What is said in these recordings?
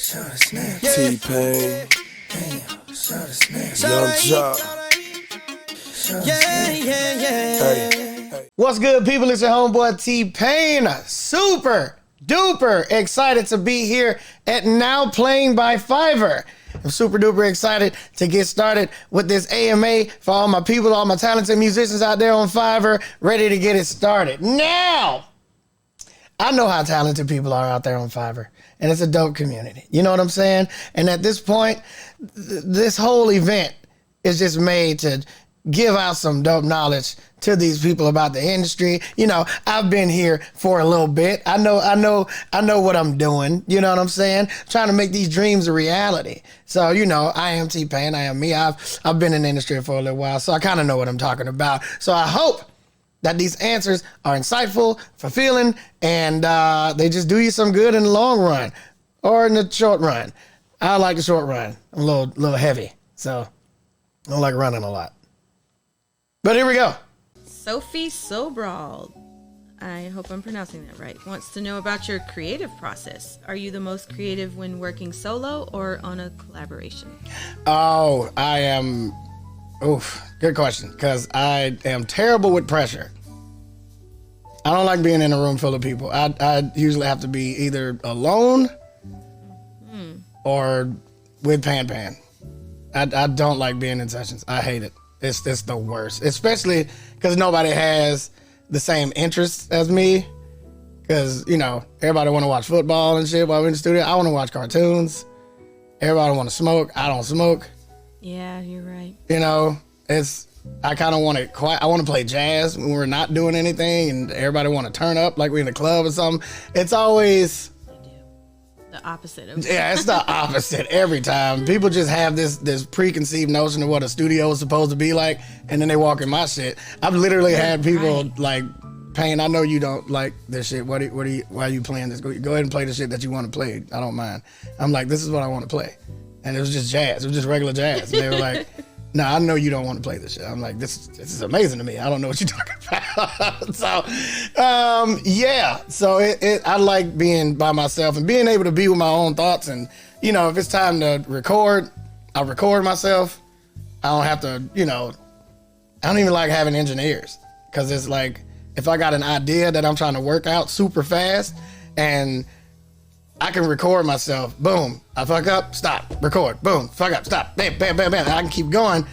T-Pain, Unstuck. Hey. What's good, people? It's your homeboy T-Pain. Super duper excited to be here at Now Playing by Fiverr. I'm super duper excited to get started with this AMA for all my people, all my talented musicians out there on Fiverr, ready to get it started. Now, I know how talented people are out there on Fiverr, and it's a dope community. You know what I'm saying? And at this point, this whole event is just made to give out some dope knowledge to these people about the industry. You know, I've been here for a little bit. I know what I'm doing. You know what I'm saying? Trying to make these dreams a reality. So, you know, I am T-Pain. I am me. I've been in the industry for a little while, so I kind of know what I'm talking about. So I hope that these answers are insightful, fulfilling, and they just do you some good in the long run or in the short run. I like the short run. I'm a little heavy, so I don't like running a lot. But here we go. Sophie Sobral, I hope I'm pronouncing that right, wants to know about your creative process. Are you the most creative when working solo or on a collaboration? Oh, I am. Oof, good question, because I am terrible with pressure. I don't like being in a room full of people. I usually have to be either alone or with Pan. I don't like being in sessions. I hate it. It's the worst, especially because nobody has the same interests as me. Because, you know, everybody want to watch football and shit while we're in the studio. I want to watch cartoons. Everybody want to smoke. I don't smoke. Yeah, you're right. You know, I kind of want to quiet. I want to play jazz when we're not doing anything and everybody want to turn up like we're in a club or something. It's always the opposite of yeah, it's the opposite every time. People just have this preconceived notion of what a studio is supposed to be like, and then they walk in my shit. I've literally had people like, Payne, I know you don't like this shit. Why are you playing this? Go ahead and play the shit that you want to play. I don't mind. I'm like, this is what I want to play. And it was just jazz. It was just regular jazz. And they were like, no, I know you don't want to play this shit. I'm like, this is amazing to me. I don't know what you're talking about. So, yeah. So I like being by myself and being able to be with my own thoughts. And, you know, if it's time to record, I record myself. I don't have to, you know, I don't even like having engineers. Because it's like, if I got an idea that I'm trying to work out super fast and I can record myself. Boom. I fuck up, stop, record. Boom. Fuck up, stop. Bam, bam, bam, bam. I can keep going.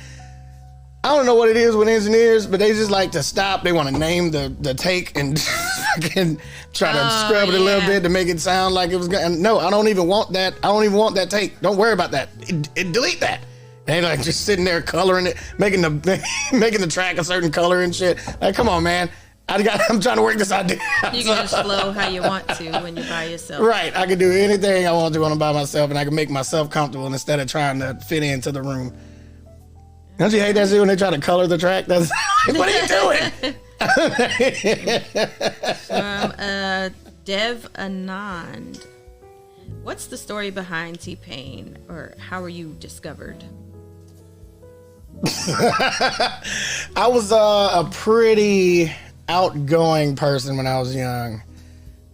I don't know what it is with engineers, but they just like to stop. They want to name the take and fucking try to scrub it a little bit to make it sound like it was good. No, I don't even want that. I don't even want that take. Don't worry about that. Delete that. They like just sitting there coloring it, making the track a certain color and shit. Like, come on, man. I'm trying to work this idea. You can just flow how you want to when you're by yourself. Right. I can do anything I want to when I'm by myself, and I can make myself comfortable instead of trying to fit into the room. Don't you hate that shit when they try to color the track? That's what are you doing? Dev Anand. What's the story behind T-Pain, or how were you discovered? I was a pretty outgoing person when I was young.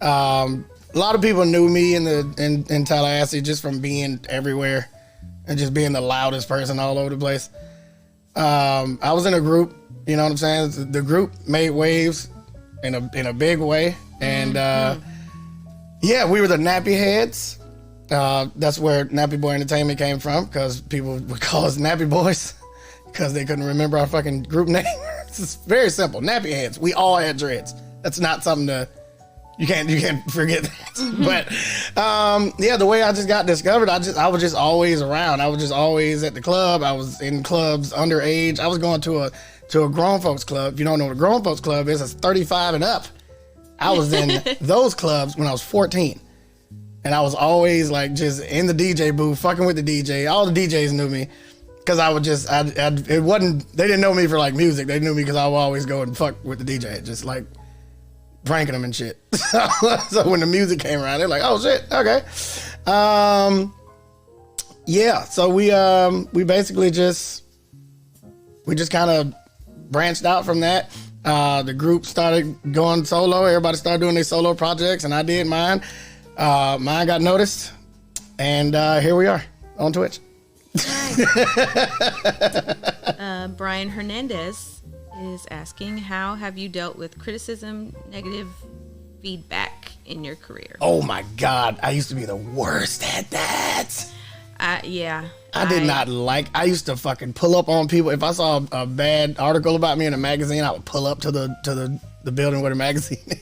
A lot of people knew me in Tallahassee just from being everywhere and just being the loudest person all over the place. I was in a group, you know what I'm saying? The group made waves in a big way, and yeah, we were the Nappy Heads. That's where Nappy Boy Entertainment came from, because people would call us Nappy Boys because they couldn't remember our fucking group name. It's very simple. Nappy Heads. We all had dreads. That's not something you can't forget that. But yeah, the way I just got discovered, I was just always around. I was just always at the club. I was in clubs underage. I was going to a grown folks club. If you don't know what a grown folks club is, it's 35 and up. I was in those clubs when I was 14. And I was always like just in the DJ booth, fucking with the DJ. All the DJs knew me. Because I would just, it wasn't, they didn't know me for like music. They knew me because I would always go and fuck with the DJ, just like pranking them and shit. So when the music came around, they're like, oh shit, okay. Yeah, so we basically just kind of branched out from that. The group started going solo. Everybody started doing their solo projects, and I did mine. Mine got noticed. And here we are on Twitch. Brian Hernandez is asking, how have you dealt with criticism, negative feedback in your career? Oh my God, I used to be the worst at that. Yeah. I did not like. I used to fucking pull up on people. If I saw a bad article about me in a magazine, I would pull up to the building where the magazine is.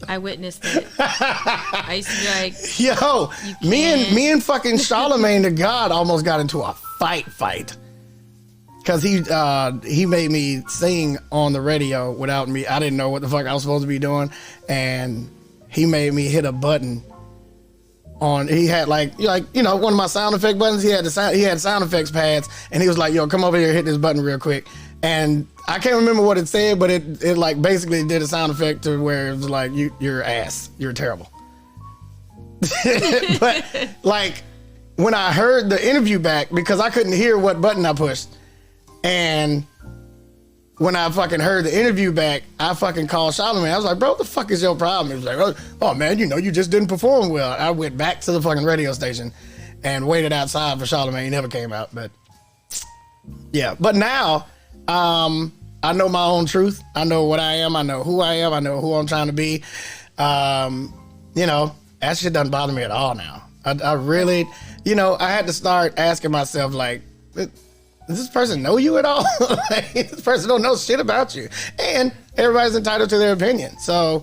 I witnessed it. I used to be like, yo, me and fucking Charlemagne the God almost got into a fight. Cause he made me sing on the radio without me. I didn't know what the fuck I was supposed to be doing, and he made me hit a button. He had like one of my sound effect buttons. He had sound effects pads, and he was like, "Yo, come over here, hit this button real quick." And I can't remember what it said, but it like basically did a sound effect to where it was like, "You're ass, you're terrible." But like when I heard the interview back, because I couldn't hear what button I pushed. And when I fucking heard the interview back, I fucking called Charlemagne. I was like, bro, what the fuck is your problem? He was like, oh man, you just didn't perform well. I went back to the fucking radio station and waited outside for Charlemagne. He never came out, but yeah. But now, I know my own truth. I know what I am. I know who I am. I know who I'm trying to be. That shit doesn't bother me at all now. I really, I had to start asking myself, like, does this person know you at all? Like, this person don't know shit about you. And everybody's entitled to their opinion. So,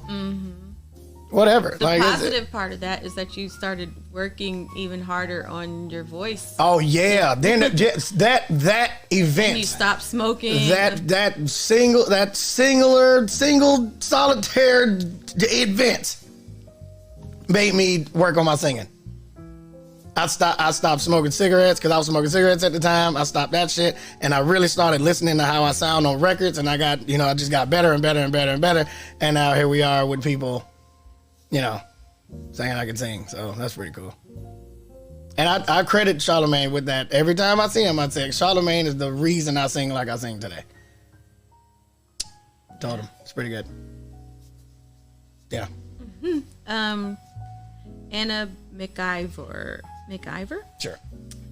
whatever. The positive part of that is that you started working even harder on your voice. Oh, yeah. Then that event. And you stopped smoking. That single solitaire event made me work on my singing. I stopped smoking cigarettes because I was smoking cigarettes at the time. I stopped that shit, and I really started listening to how I sound on records, and I just got better and better and better and better, and now here we are with people, saying I can sing, so that's pretty cool. And I credit Charlemagne with that. Every time I see him, I say, Charlemagne is the reason I sing like I sing today. Told him. It's pretty good. Yeah. Mm-hmm. Anna McIver? Sure.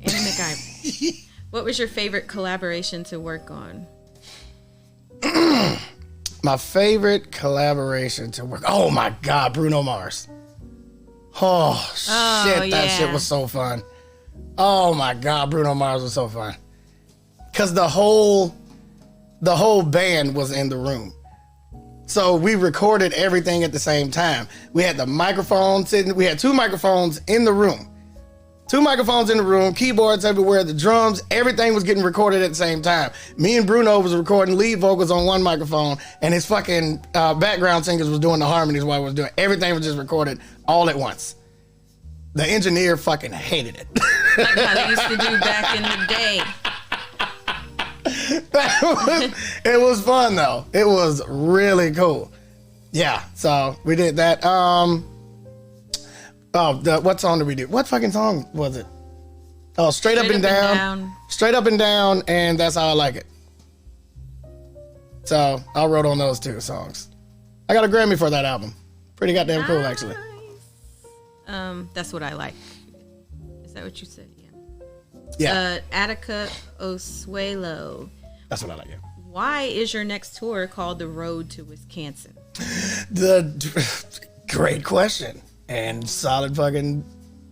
Anna McIver. What was your favorite collaboration to work on? My favorite collaboration to work. Oh my God, Bruno Mars. Oh shit, that shit was so fun. Oh my God, Bruno Mars was so fun. Cause the whole band was in the room. So we recorded everything at the same time. We had the microphone sitting. We had two microphones in the room. Keyboards everywhere, the drums, everything was getting recorded at the same time. Me and Bruno was recording lead vocals on one microphone, and his fucking background singers was doing the harmonies while I was doing it. Everything was just recorded all at once. The engineer fucking hated it. Like how they used to do back in the day. It was fun though. It was really cool. Yeah, so we did that. What song did we do? What fucking song was it? Oh, Straight Up and Down. Straight Up and Down, and That's How I Like It. So I wrote on those two songs. I got a Grammy for that album. Pretty goddamn cool, actually. That's What I Like. Is that what you said? Yeah. Attica Osuelo. That's What I Like, yeah. Why is your next tour called The Road to Wisconsin? Great question. And solid fucking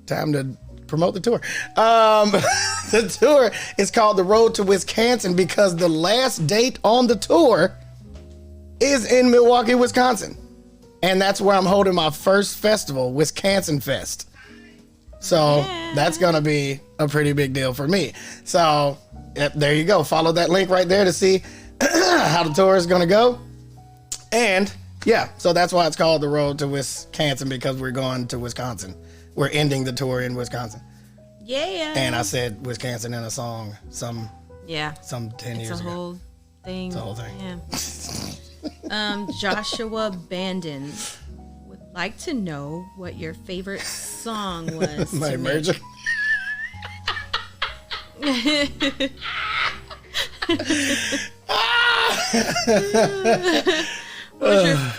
time to promote the tour. The tour is called The Road to Wisconsin because the last date on the tour is in Milwaukee, Wisconsin. And that's where I'm holding my first festival, Wisconsin Fest. So that's going to be a pretty big deal for me. So there you go. Follow that link right there to see how the tour is going to go. And yeah, so that's why it's called The Road to Wisconsin, because we're going to Wisconsin. We're ending the tour in Wisconsin. Yeah. And I said Wisconsin in a song some 10 years ago. It's a whole thing. It's a whole thing. Yeah. Joshua Bandon would like to know what your favorite song was. My merger.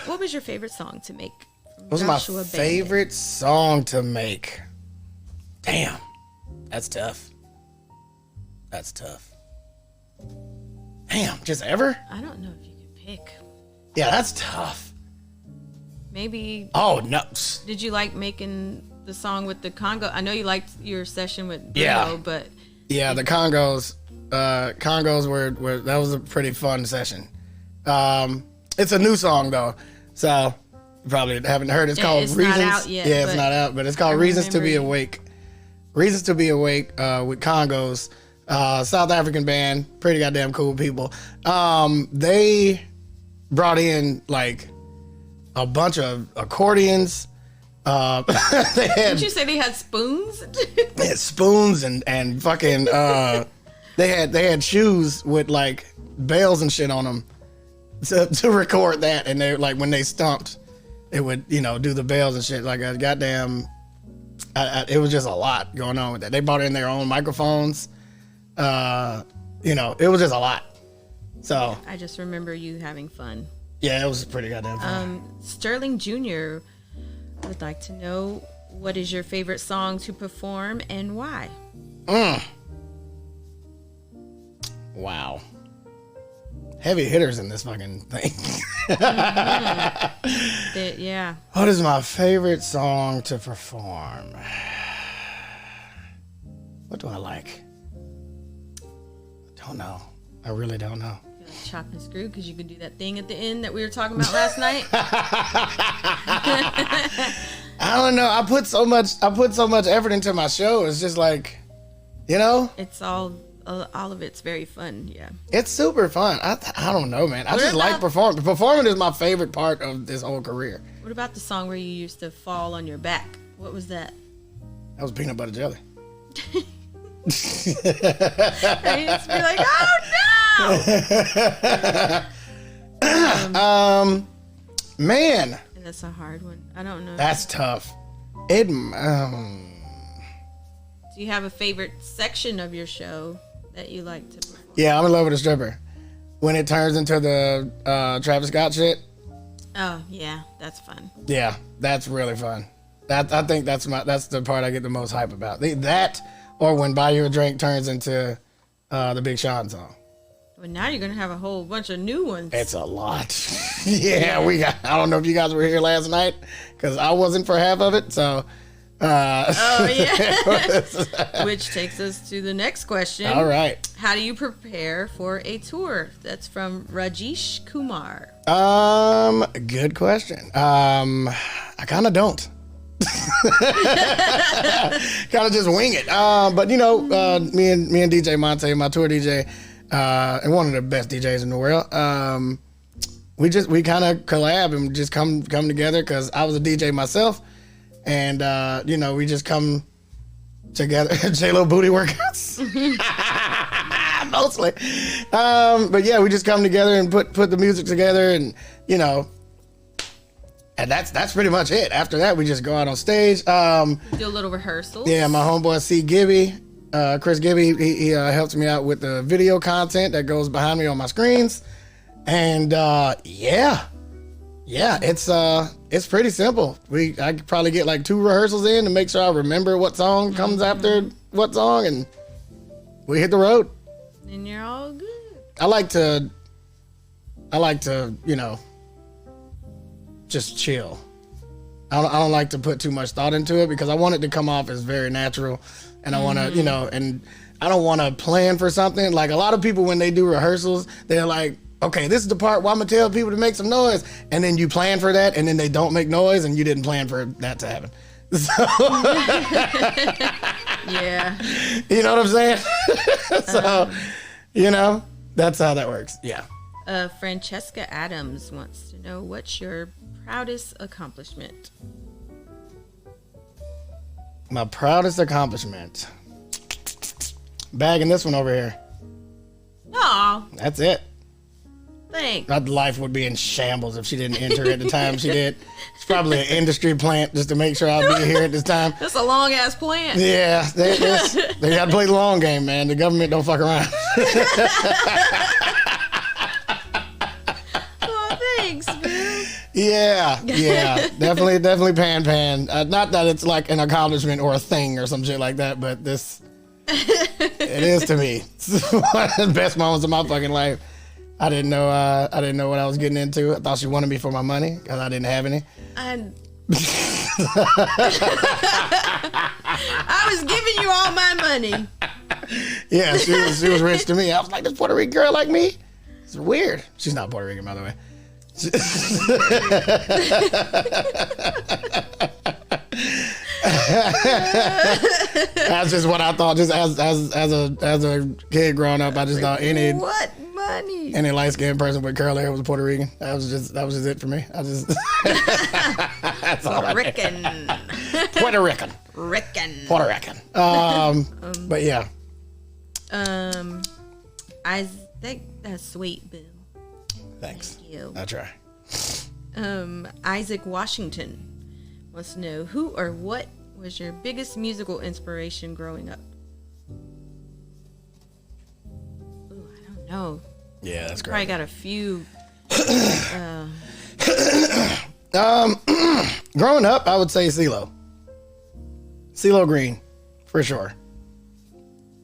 What was your favorite song to make? What was my favorite song to make? Damn. That's tough. That's tough. Damn, just ever? I don't know if you could pick. Yeah, that's tough. Maybe. Oh, no. Did you like making the song with the Congo? I know you liked your session with Bruno, Yeah. but. Yeah, the Congos. Congos were that was a pretty fun session. It's a new song though, so you probably haven't heard. It's called it's Reasons. not out yet, yeah, it's not out, but it's called Reasons to Be Awake. Reasons to Be Awake with Congos, South African band, pretty goddamn cool people. They brought in like a bunch of accordions. They had, Did you say they had spoons? they had spoons and fucking they had shoes with like bells and shit on them to record that, and they like when they stumped it would do the bells and shit like a goddamn it was just a lot going on with that. They brought in their own microphones. It was just a lot. So I just remember you having fun. yeah, it was pretty goddamn fun. Sterling Jr. would like to know, what is your favorite song to perform and why? Wow. Heavy hitters in this fucking thing. Yeah. What is my favorite song to perform? What do I like? Don't know. I really don't know. Chop and screw, because you can do that thing at the end that we were talking about last night. I don't know. I put so much effort into my show. It's just like, It's all of it's very fun. Yeah. it's super fun. I don't know, man. I just like performing. Performing is my favorite part of this whole career. What about the song where you used to fall on your back? What was that? That was Peanut Butter Jelly. I used to be like, oh no! Man, That's a hard one. I don't know. that's tough. Do you have a favorite section of your show that you like to perform? Yeah, I'm in love with a stripper. When it turns into the Travis Scott shit, Oh yeah, that's fun. yeah, that's really fun. I think that's the part I get the most hype about. That or when Buy You a Drink turns into the Big Sean song. Well, now you're gonna have a whole bunch of new ones. It's a lot. Yeah, I don't know if you guys were here last night because I wasn't for half of it. So. Oh yeah. Which takes us to the next question. All right. How do you prepare for a tour? That's from Rajesh Kumar. Good question. I kind of don't. Kind of just wing it. But me and DJ Monte, my tour DJ, and one of the best DJs in the world. We kind of collab and just come together because I was a DJ myself, and we just come together. J-Lo booty workouts, mostly. But yeah, we just come together and put the music together, and and that's pretty much it. After that, we just go out on stage. Do a little rehearsal. Yeah, my homeboy C. Gibby, Chris Gibby, he helps me out with the video content that goes behind me on my screens. And yeah, it's pretty simple. I could probably get like 2 rehearsals in to make sure I remember what song comes after what song, and we hit the road. And you're all good. I like to just chill. I don't like to put too much thought into it because I want it to come off as very natural, and I want to, and I don't want to plan for something. Like a lot of people when they do rehearsals, they're like, okay, this is the part where I'm gonna tell people to make some noise, and then you plan for that, and then they don't make noise, and you didn't plan for that to happen. So, Yeah. you know what I'm saying? So, that's how that works. Yeah. Francesca Adams wants to know, what's your proudest accomplishment? My proudest accomplishment. Bagging this one over here. Aw, That's it. thanks. My life would be in shambles if she didn't enter at the time she did. It's probably an industry plant just to make sure I'll be here at this time. That's a long ass plan. Yeah, they got to play the long game, man. The government don't fuck around. Oh, thanks, man. Yeah, definitely pan. Not that it's like an accomplishment or a thing or some shit like that, but this, it is to me. It's one of the best moments of my fucking life. I didn't know what I was getting into. I thought she wanted me for my money because I didn't have any. I was giving you all my money. Yeah, she was rich to me. I was like, this Puerto Rican girl like me? It's weird. She's not Puerto Rican, by the way. That's just what I thought. Just as a kid growing up, I just thought any light skinned person with curly hair was Puerto Rican. That was just it for me. I just that's all Puerto Rican. Puerto Rican. Puerto Rican. But yeah. I think that's sweet, Bill. Thanks. Thank you. I try. Isaac Washington wants to know, who or what was your biggest musical inspiration growing up? Ooh, I don't know. Yeah, that's great. Probably got a few. Growing up, I would say CeeLo Green, for sure.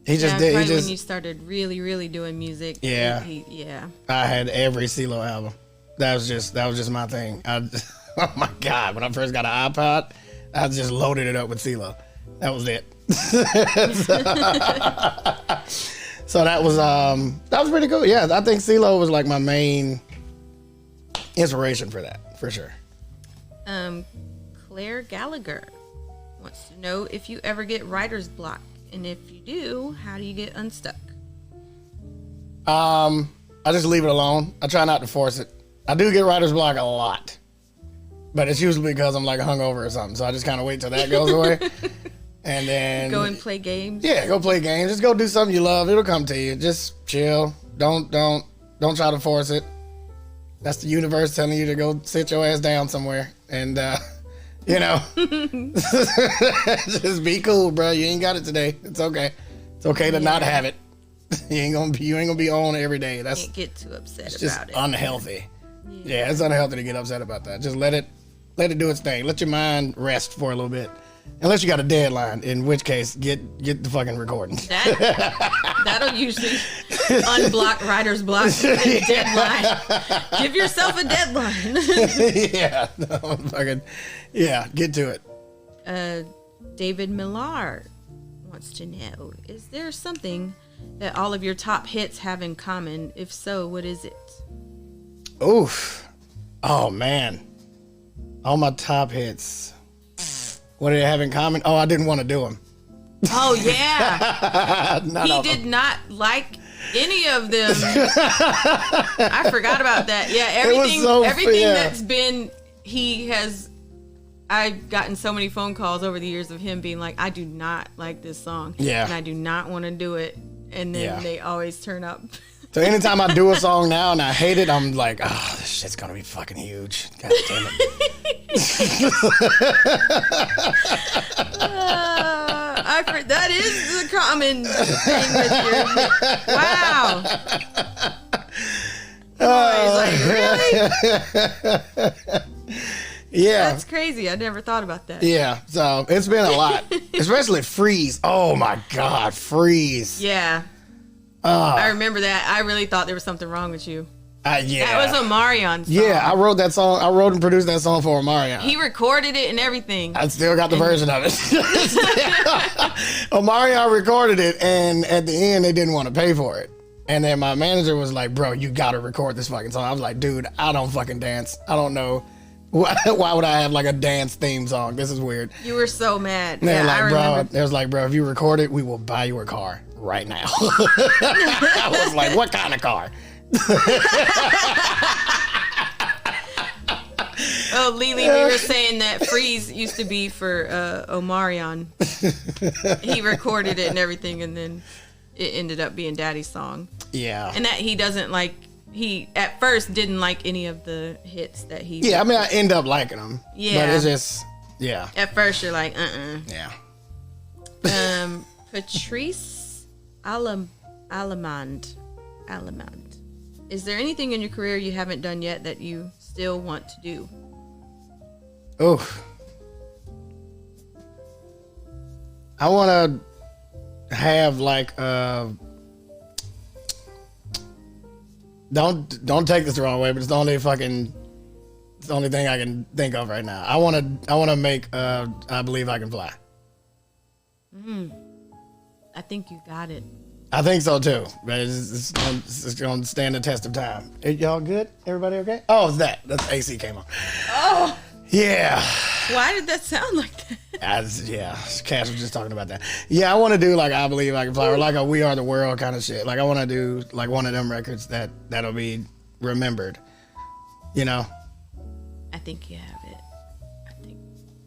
He just did. When you started really doing music. Yeah. Yeah. I had every CeeLo album. That was just my thing. Oh my God! When I first got an iPod, I just loaded it up with CeeLo. That was it. So that was pretty cool. Yeah, I think CeeLo was like my main inspiration for that, for sure. Claire Gallagher wants to know if you ever get writer's block, and if you do, how do you get unstuck? I just leave it alone. I try not to force it. I do get writer's block a lot, but it's usually because I'm like hungover or something. So I just kind of wait till that goes away, and then go and play games. Yeah, go play games. Just go do something you love. It'll come to you. Just chill. Don't try to force it. That's the universe telling you to go sit your ass down somewhere, and just be cool, bro. You ain't got it today. It's okay. It's okay to not have it. You ain't gonna be on every day. That's can't get too upset it's about just it. Unhealthy. Yeah, it's unhealthy to get upset about that. Just let it do its thing. Let your mind rest for a little bit. Unless you got a deadline, in which case get the fucking recording. That'll usually unblock writer's block. Deadline. Give yourself a deadline. Get to it. David Millar wants to know, is there something that all of your top hits have in common? If so, what is it? Oof. Oh, man. All my top hits. What did they have in common? Oh, I didn't want to do them. Oh, yeah. He did not like any of them. I forgot about that. Yeah, everything that's been, I've gotten so many phone calls over the years of him being like, I do not like this song. Yeah. And I do not want to do it. And then they always turn up. So anytime I do a song now and I hate it, I'm like, oh, this shit's going to be fucking huge. God damn it. That is the common thing with your... Wow. He's like, really? Yeah. That's crazy. I never thought about that. Yeah. So it's been a lot. Especially Freeze. Oh my God. Freeze. Yeah. I remember that. I really thought there was something wrong with you. Yeah. That was Omarion song. Yeah, I wrote that song. I wrote and produced that song for Omarion. He recorded it and everything. I still got the version of it. Omarion recorded it, and at the end, they didn't want to pay for it. And then my manager was like, bro, you got to record this fucking song. I was like, dude, I don't fucking dance. I don't know. Why would I have like a dance theme song? This is weird. You were so mad. And I remember. It was like, bro, if you record it, we will buy you a car right now. I was like, what kind of car? Oh, Lily, we were saying that Freeze used to be for Omarion. He recorded it and everything, and then it ended up being Daddy's song. Yeah. And that he doesn't like, he at first didn't like any of the hits that he... Yeah, I mean, I end up liking them. Yeah. But it's just, yeah. At first you're like, Yeah. Patrice Alamand. Is there anything in your career you haven't done yet that you still want to do? Oh, I want to have like don't take this the wrong way, but it's the only thing I can think of right now. I want to make I Believe I Can Fly. I think you got it. I think so too, but it's going to stand the test of time. Y'all good? Everybody okay? Oh, it's that. That's AC came on. Oh. Yeah. Why did that sound like that? Yeah, Cass was just talking about that. Yeah, I want to do like I Believe I Can Fly, or like a We Are the World kind of shit. Like I want to do like one of them records that'll be remembered. You know? I think you have it.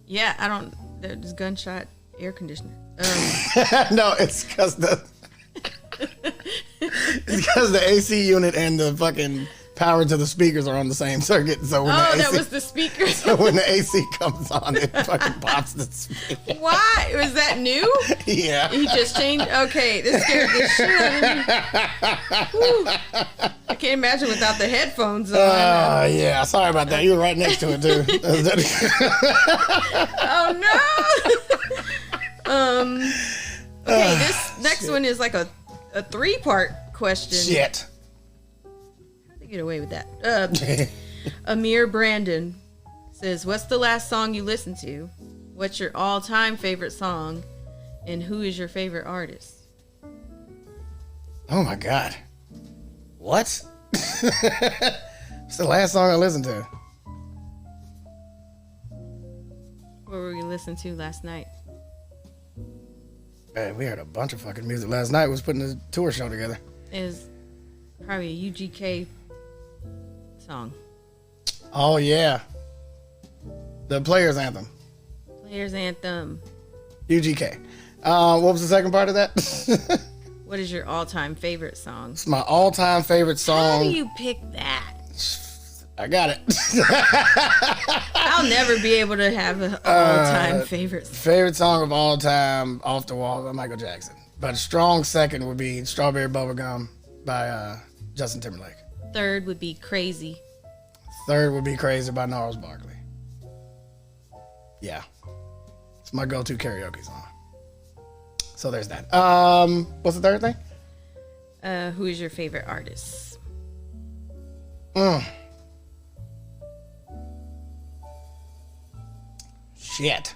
Yeah, I don't. There's gunshot air conditioner. No, it's because the AC unit and the fucking power to the speakers are on the same circuit. So when that was the speakers. So when the AC comes on, it fucking pops the speaker. Why? Was that new? Yeah. He just changed. Okay, this scared the shit out of me. Whew. I can't imagine without the headphones on. Yeah. Sorry about that. You were right next to it too. Oh no. Okay, this next one is like a 3-part question. Shit. How'd they get away with that? Amir Brandon says, "What's the last song you listened to? What's your all-time favorite song? And who is your favorite artist?" Oh my God. What? It's the last song I listened to. What were we listening to last night? Man, we heard a bunch of fucking music last night. We was putting a tour show together. It was probably a UGK song. Oh yeah, the Players Anthem. Players Anthem. UGK. What was the second part of that? What is your all-time favorite song? It's my all-time favorite song. How do you pick that? I got it. I'll never be able to have an all-time favorite song. Favorite song of all time, Off the Wall by Michael Jackson. But a strong second would be Strawberry Bubblegum by Justin Timberlake. Third would be Crazy. Third would be Crazy by Gnarls Barkley. Yeah. It's my go-to karaoke song. So there's that. What's the third thing? Who is your favorite artist? Shit.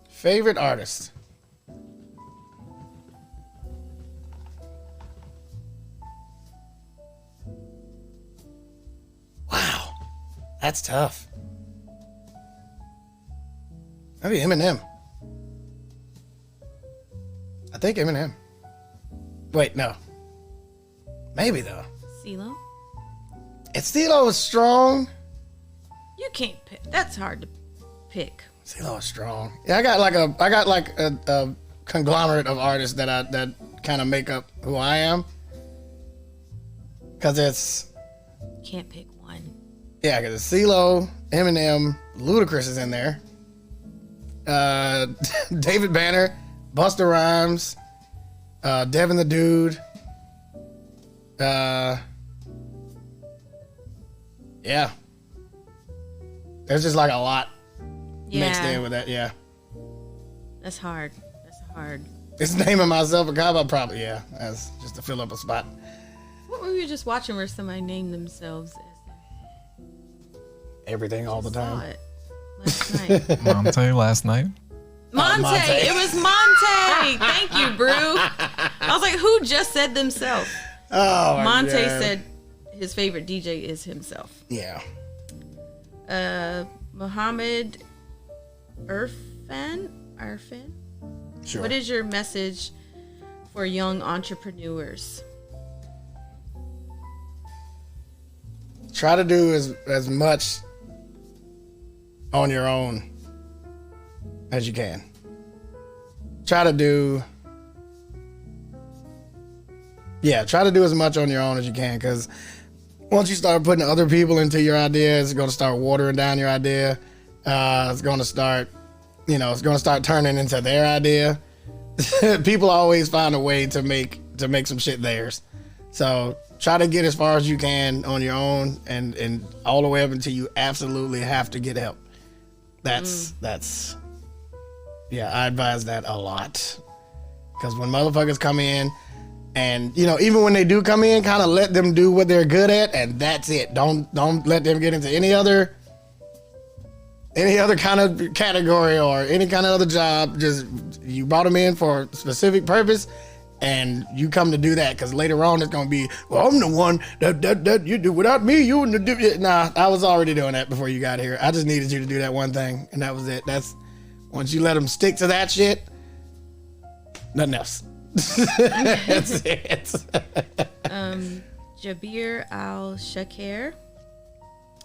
Favorite artist. Wow. That's tough. Maybe Eminem. I think Eminem. Wait, no. Maybe though. CeeLo? If CeeLo was strong. You can't pick. That's hard to pick. CeeLo is strong. Yeah, I got like a conglomerate of artists that kind of make up who I am. Cause it's. Can't pick one. Yeah, cause it's CeeLo, Eminem, Ludacris is in there. David Banner, Busta Rhymes, Devin the Dude. Yeah. There's just like a lot mixed in with that, yeah. That's hard. It's naming myself a cop, probably, yeah. That's just to fill up a spot. What were you just watching where somebody named themselves as everything all the time? Saw it last night. Monte last night. Monte. It was Monte. Thank you, Brew. I was like, who just said themselves? Oh, Monte God. said his favorite DJ is himself. Yeah. Mohammed Irfan? Sure. What is your message for young entrepreneurs? Try to do as much on your own as you can. Try to do as much on your own as you can, because once you start putting other people into your idea, it's going to start watering down your idea. It's going to start turning into their idea. People always find a way to make some shit theirs. So try to get as far as you can on your own, and all the way up until you absolutely have to get help. That's yeah, I advise that a lot. Because when motherfuckers come in and, you know, even when they do come in, kind of let them do what they're good at, and that's it. Don't let them get into any other kind of category or any kind of other job. Just, you brought them in for a specific purpose, and you come to do that, because later on it's going to be, well, I'm the one that you do. Without me, you wouldn't do it. Nah, I was already doing that before you got here. I just needed you to do that one thing, and that was it. That's, once you let them stick to that shit, nothing else. That's it. Jabir Al-Shakir,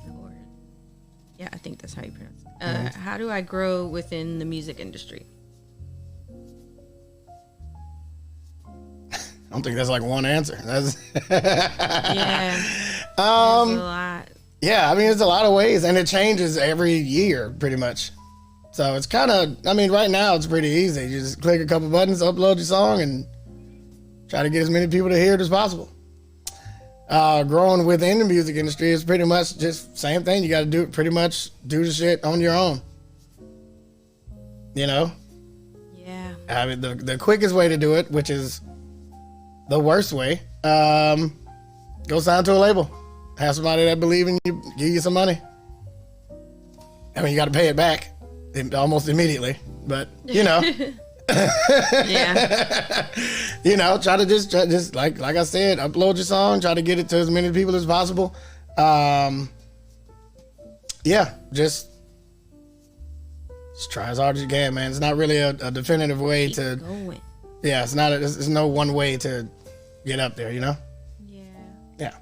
or yeah, I think that's how you pronounce it. How do I grow within the music industry? I don't think that's like one answer. That's Yeah. There's a lot. Yeah, I mean, there's a lot of ways, and it changes every year pretty much. So it's kind of, I mean, right now it's pretty easy. You just click a couple buttons, upload your song, and try to get as many people to hear it as possible. Growing within the music industry is pretty much just same thing. You got to do the shit on your own. You know? Yeah. I mean, the quickest way to do it, which is the worst way, go sign to a label. Have somebody that believe in you, give you some money. I mean, you got to pay it back almost immediately, but you know. Yeah. You know, try to just like I said, upload your song, try to get it to as many people as possible. Yeah, just try as hard as you can, man. It's not really a definitive way Keep to going. Yeah, it's not there's no one way to get up there, you know? Yeah. Yeah.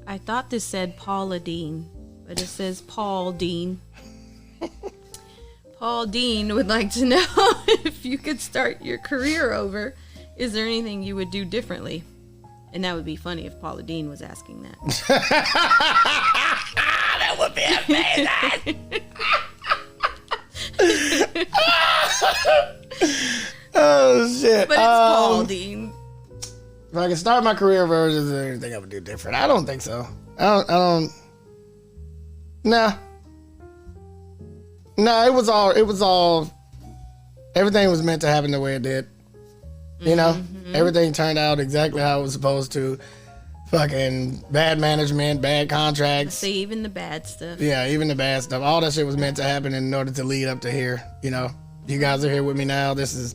I thought this said Paula Dean, but it says Paul Dean. Paul Dean would like to know if you could start your career over, is there anything you would do differently? And that would be funny if Paula Dean was asking that. That would be amazing. Oh shit. But it's Paul Dean. If I could start my career over, is there anything I would do different? I don't think so. I don't. Nah. No, it was all. Everything was meant to happen the way it did. You know, everything turned out exactly how it was supposed to. Fucking bad management, bad contracts. See, even the bad stuff. Yeah, even the bad stuff. All that shit was meant to happen in order to lead up to here. You know, you guys are here with me now. This is,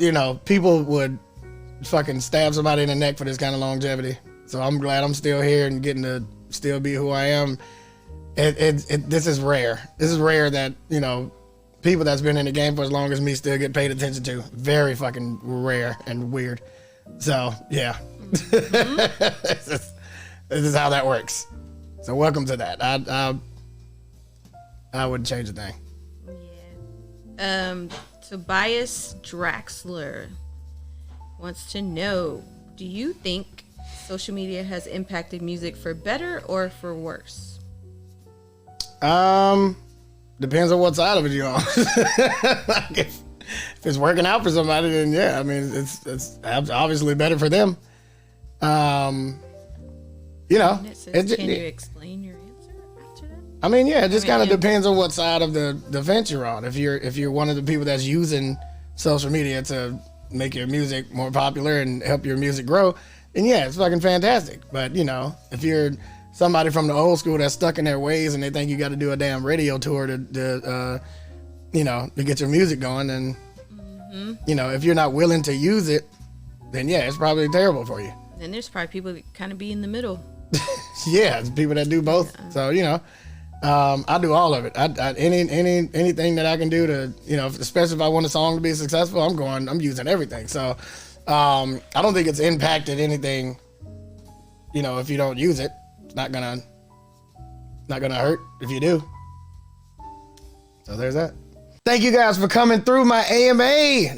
you know, people would fucking stab somebody in the neck for this kind of longevity. So I'm glad I'm still here and getting to still be who I am. This is rare. This is rare that, you know, people that's been in the game for as long as me still get paid attention to. Very fucking rare and weird. So, yeah. This is how that works. So welcome to that. I wouldn't change a thing. Yeah. Tobias Draxler wants to know, do you think social media has impacted music for better or for worse? Depends on what side of it you're on. Like if it's working out for somebody, then yeah, I mean, it's obviously better for them. You know, can you explain your answer after that? I mean, yeah, it just kind of depends on what side of the fence you're on. If you're one of the people that's using social media to make your music more popular and help your music grow, then yeah, it's fucking fantastic. But you know, if you're somebody from the old school that's stuck in their ways and they think you got to do a damn radio tour to you know, to get your music going, then you know, if you're not willing to use it, then yeah, it's probably terrible for you. And there's probably people that kind of be in the middle. Yeah, it's people that do both. Yeah. So you know, I do all of it. Anything that I can do to, you know, especially if I want a song to be successful, I'm using everything. So I don't think it's impacted anything. You know, if you don't use it, it's not gonna hurt if you do. So there's that. Thank you guys for coming through my AMA.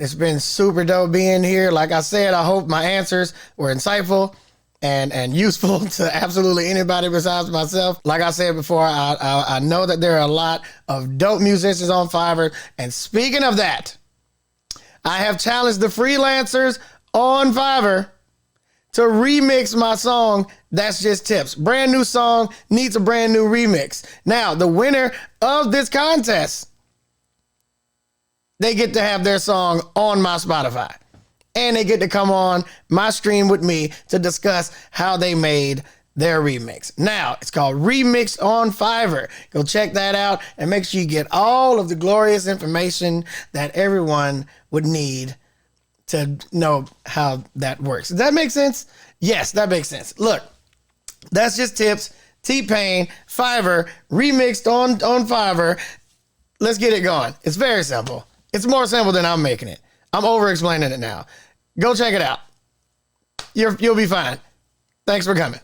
It's been super dope being here. Like I said, I hope my answers were insightful and useful to absolutely anybody besides myself. Like I said before, I know that there are a lot of dope musicians on Fiverr. And speaking of that, I have challenged the freelancers on Fiverr to remix my song, That's Just Tips. Brand new song needs a brand new remix. Now, the winner of this contest, they get to have their song on my Spotify. And they get to come on my stream with me to discuss how they made their remix. Now, it's called Remix on Fiverr. Go check that out and make sure you get all of the glorious information that everyone would need to know how that works. Does that make sense? Yes, that makes sense. Look, That's Just Tips, T-Pain, Fiverr, remixed on Fiverr. Let's get it going. It's very simple. It's more simple than I'm making it. I'm over-explaining it now. Go check it out. You'll be fine. Thanks for coming.